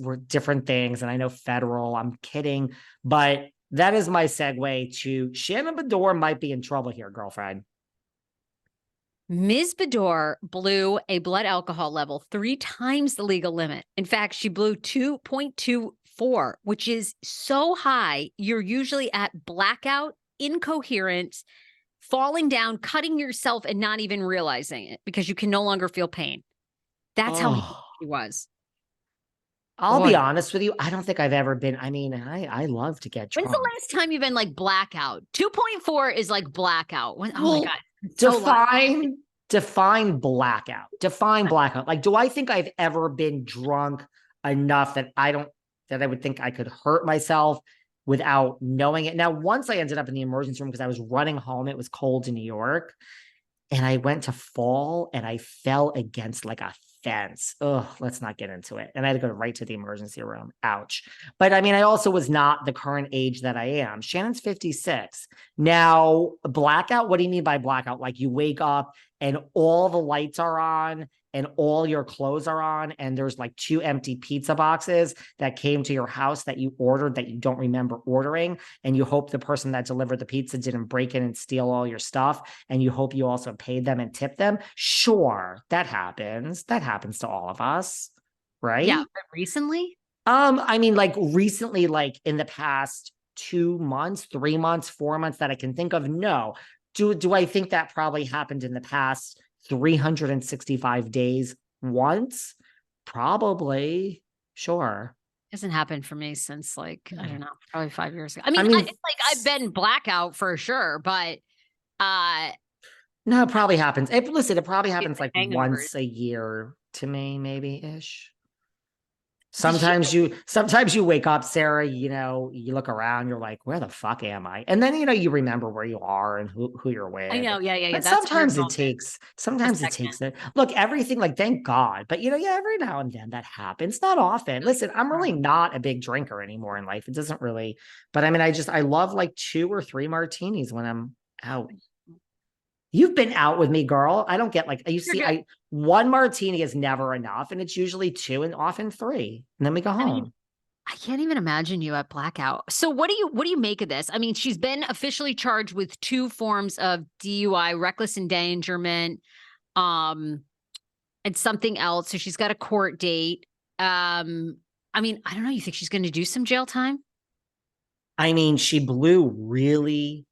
were different things. And I know federal, I'm kidding, but that is my segue to Shannon Beador might be in trouble here, girlfriend. Ms. Beador blew a blood alcohol level 3 times the legal limit. In fact, she blew 2.24, which is so high. You're usually at blackout, incoherent, falling down, cutting yourself, and not even realizing it because you can no longer feel pain. That's how he was. I'll be honest with you. I don't think I've ever been. I mean, I love to get drunk. When's the last time you've been like blackout? 2.4 is like blackout. Oh my God. Define blackout. Define blackout. Like, do I think I've ever been drunk enough that I would think I could hurt myself without knowing it? Now, once I ended up in the emergency room because I was running home, it was cold in New York, and I went to fall and I fell against like a fence. Ugh, let's not get into it. And I had to go right to the emergency room. Ouch. But I mean, I also was not the current age that I am. Shannon's 56. Now, blackout, what do you mean by blackout? Like you wake up and all the lights are on and all your clothes are on and there's like 2 empty pizza boxes that came to your house that you ordered that you don't remember ordering, and you hope the person that delivered the pizza didn't break in and steal all your stuff, and you hope you also paid them and tipped them. Sure, that happens to all of us, right? Yeah, but recently? I mean, like recently, like in the past 2 months, 3 months, 4 months that I can think of, no. Do I think that probably happened in the past 365 days once? Probably. Sure. Hasn't happened for me since like, I don't know, probably 5 years ago. I mean it's like I've been blackout for sure, but no, it probably happens. Listen, it probably happens like once a year to me, maybe ish. Sometimes you wake up, Sarah, you know, you look around, you're like, where the fuck am I? And then, you know, you remember where you are and who you're with. I know. Yeah. But sometimes it takes it. Look, everything, like, thank God. But, you know, yeah, every now and then that happens. Not often. Listen, I'm really not a big drinker anymore in life. It doesn't really, but I mean, I love like 2 or 3 martinis when I'm out. You've been out with me, girl. I don't get like, you see, 1 martini is never enough. And it's usually 2 and often 3. And then we go home. I mean, I can't even imagine you at blackout. So what do you make of this? I mean, she's been officially charged with 2 forms of DUI, reckless endangerment, and something else. So she's got a court date. I mean, I don't know. You think she's going to do some jail time? I mean, she blew really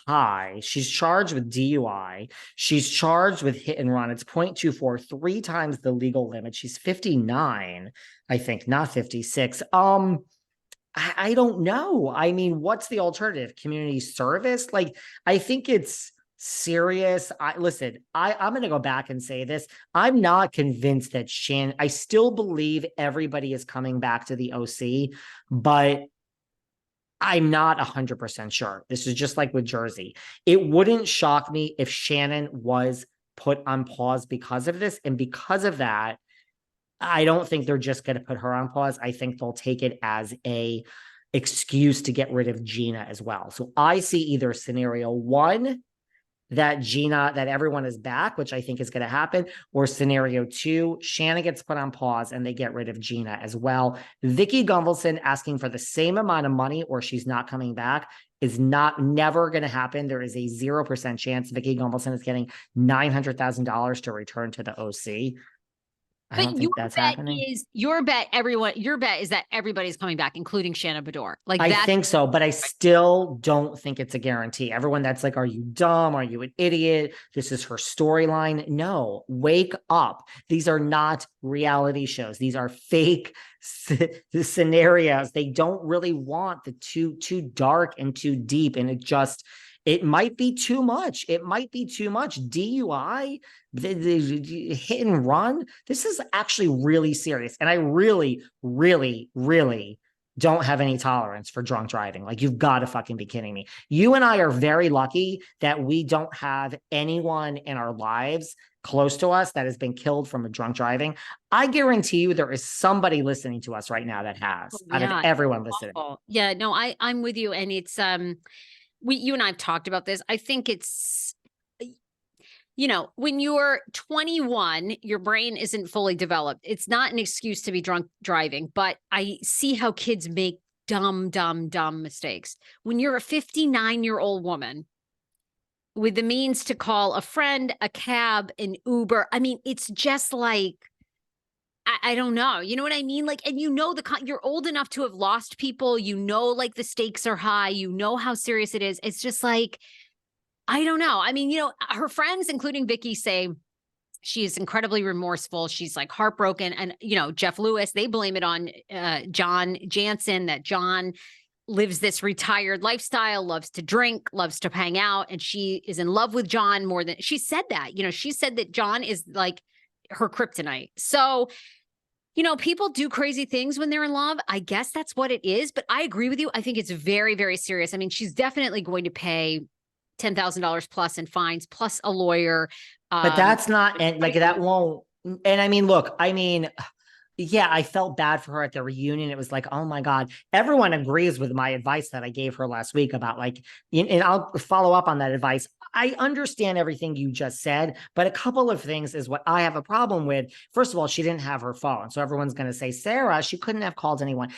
high. She's charged with DUI. She's charged with hit and run. It's 0.24, 3 times the legal limit. She's 59, I think, not 56. I don't know. I mean, what's the alternative? Community service? Like, I think it's serious. I'm going to go back and say this. I'm not convinced that Shannon, I still believe everybody is coming back to the OC, but I'm not 100% sure. This is just like with Jersey. It wouldn't shock me if Shannon was put on pause because of this. And because of that, I don't think they're just going to put her on pause. I think they'll take it as a excuse to get rid of Gina as well. So I see either scenario 1, that everyone is back, which I think is going to happen, or scenario 2, Shannon gets put on pause and they get rid of Gina as well. Vicki Gunvalson asking for the same amount of money or she's not coming back is never going to happen. There is a 0% chance Vicki Gunvalson is getting $900,000 to return to the OC. I don't think that's happening. Your bet is that everybody's coming back, including Shannon Beador. Like I think so, but I still don't think it's a guarantee. Everyone that's like, are you dumb? Are you an idiot? This is her storyline. No, wake up. These are not reality shows. These are fake scenarios. They don't really want the too dark and too deep. And it might be too much. It might be too much. DUI, the hit and run. This is actually really serious. And I really, really, really don't have any tolerance for drunk driving. Like, you've got to fucking be kidding me. You and I are very lucky that we don't have anyone in our lives close to us that has been killed from a drunk driving. I guarantee you there is somebody listening to us right now that has, out of everyone listening. Yeah, no, I'm with you. And it's, you and I have talked about this. I think when you're 21, your brain isn't fully developed. It's not an excuse to be drunk driving, but I see how kids make dumb, dumb, dumb mistakes. When you're a 59-year-old woman with the means to call a friend, a cab, an Uber, I mean, it's just like, I don't know. You know what I mean? Like, and you're old enough to have lost people. Like the stakes are high. You know how serious it is. It's just like, I don't know. I mean, her friends, including Vicky, say she is incredibly remorseful. She's like heartbroken. And, Jeff Lewis, they blame it on John Jansen, that John lives this retired lifestyle, loves to drink, loves to hang out. And she is in love with John more than she said that. She said that John is like her kryptonite. So, people do crazy things when they're in love. I guess that's what it is. But I agree with you. I think it's very, very serious. I mean, she's definitely going to pay $10,000 plus in fines, plus a lawyer. But that's not, and like that won't. And I mean, look, yeah, I felt bad for her at the reunion. It was like, oh my God, everyone agrees with my advice that I gave her last week about like, and I'll follow up on that advice. I understand everything you just said, but a couple of things is what I have a problem with. First of all, she didn't have her phone. So everyone's going to say, Sarah, she couldn't have called anyone.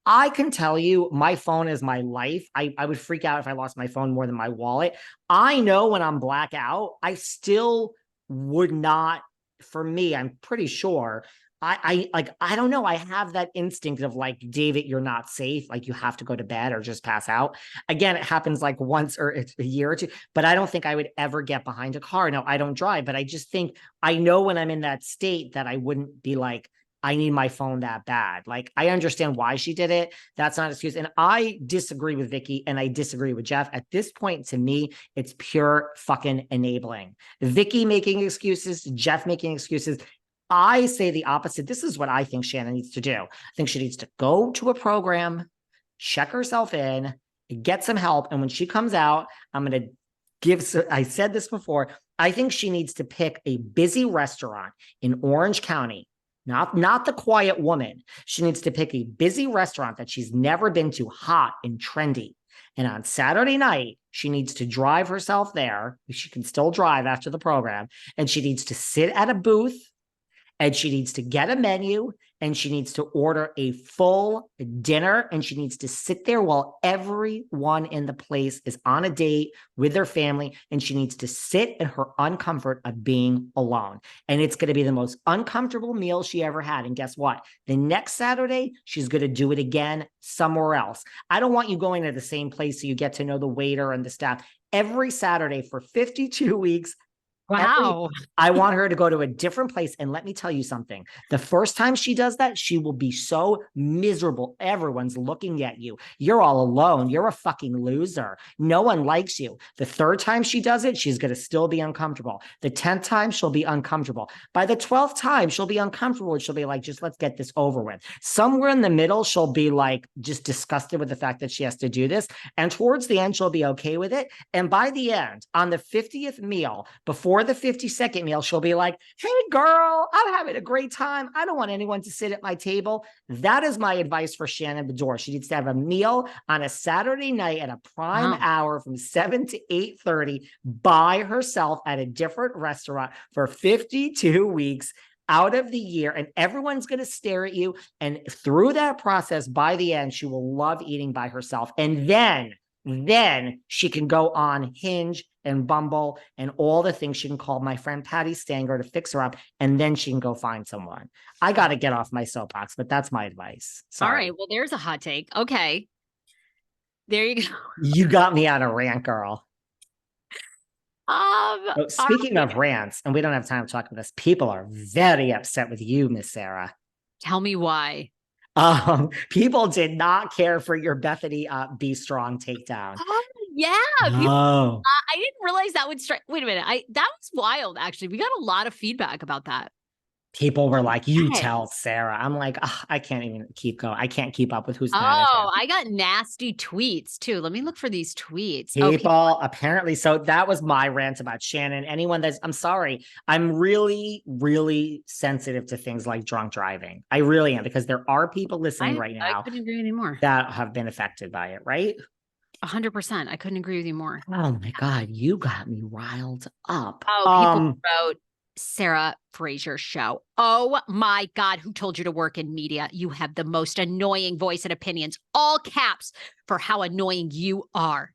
I can tell you my phone is my life. I would freak out if I lost my phone more than my wallet. I know when I'm blackout, I still would not, for me, I'm pretty sure. I don't know. I have that instinct of like, David, you're not safe. Like you have to go to bed or just pass out. Again, it happens like once or a year or two, but I don't think I would ever get behind a car. No, I don't drive, but I just think I know when I'm in that state that I wouldn't be like, I need my phone that bad. Like I understand why she did it. That's not an excuse. And I disagree with Vicky and I disagree with Jeff. At this point, to me, it's pure fucking enabling. Vicky making excuses, Jeff making excuses. I say the opposite. This is what I think Shannon needs to do. I think she needs to go to a program, check herself in, get some help. And when she comes out, I'm going to I said this before. I think she needs to pick a busy restaurant in Orange County, not the quiet woman. She needs to pick a busy restaurant that she's never been to, hot and trendy. And on Saturday night, she needs to drive herself there. She can still drive after the program. And she needs to sit at a booth and she needs to get a menu and she needs to order a full dinner and she needs to sit there while everyone in the place is on a date with their family and she needs to sit in her uncomfort of being alone. And it's going to be the most uncomfortable meal she ever had. And guess what? The next Saturday, she's going to do it again somewhere else. I don't want you going to the same place so you get to know the waiter and the staff. Every Saturday for 52 weeks, wow. I want her to go to a different place. And let me tell you something. The first time she does that, she will be so miserable. Everyone's looking at you. You're all alone. You're a fucking loser. No one likes you. The third time she does it, she's going to still be uncomfortable. The 10th time, she'll be uncomfortable. By the 12th time, she'll be uncomfortable. She'll be like, just let's get this over with. Somewhere in the middle, she'll be like, just disgusted with the fact that she has to do this. And towards the end, she'll be okay with it. And by the end, on the 50th meal, before the 52nd meal, she'll be like, hey, girl, I'm having a great time. I don't want anyone to sit at my table. That is my advice for Shannon Beador. She needs to have a meal on a Saturday night at a prime hour from 7 to 8:30 by herself at a different restaurant for 52 weeks out of the year. And everyone's going to stare at you. And through that process, by the end, she will love eating by herself. And then she can go on Hinge and Bumble and all the things. She can call my friend Patty Stanger to fix her up, and then she can go find someone. I got to get off my soapbox, but that's my advice. Sorry. All right. Well, there's a hot take. Okay. There you go. You got me on a rant, girl. Speaking of rants, and we don't have time to talk about this, people are very upset with you, Miss Sarah. Tell me why. People did not care for your Bethany Be Strong takedown. Oh, yeah. I didn't realize that would strike. Wait a minute. That was wild, actually. We got a lot of feedback about that. People were like, you tell Sarah. I'm like, I can't even keep going. I can't keep up with who's mad at him. I got nasty tweets too. Let me look for these tweets. People apparently. So that was my rant about Shannon. Anyone I'm sorry. I'm really, really sensitive to things like drunk driving. I really am, because there are people listening right now I couldn't agree anymore. that have been affected by it, right? 100%. I couldn't agree with you more. Oh my God, you got me riled up. Oh, people wrote Sarah Fraser's show. Oh my God, who told you to work in media? You have the most annoying voice and opinions, all caps, for how annoying you are.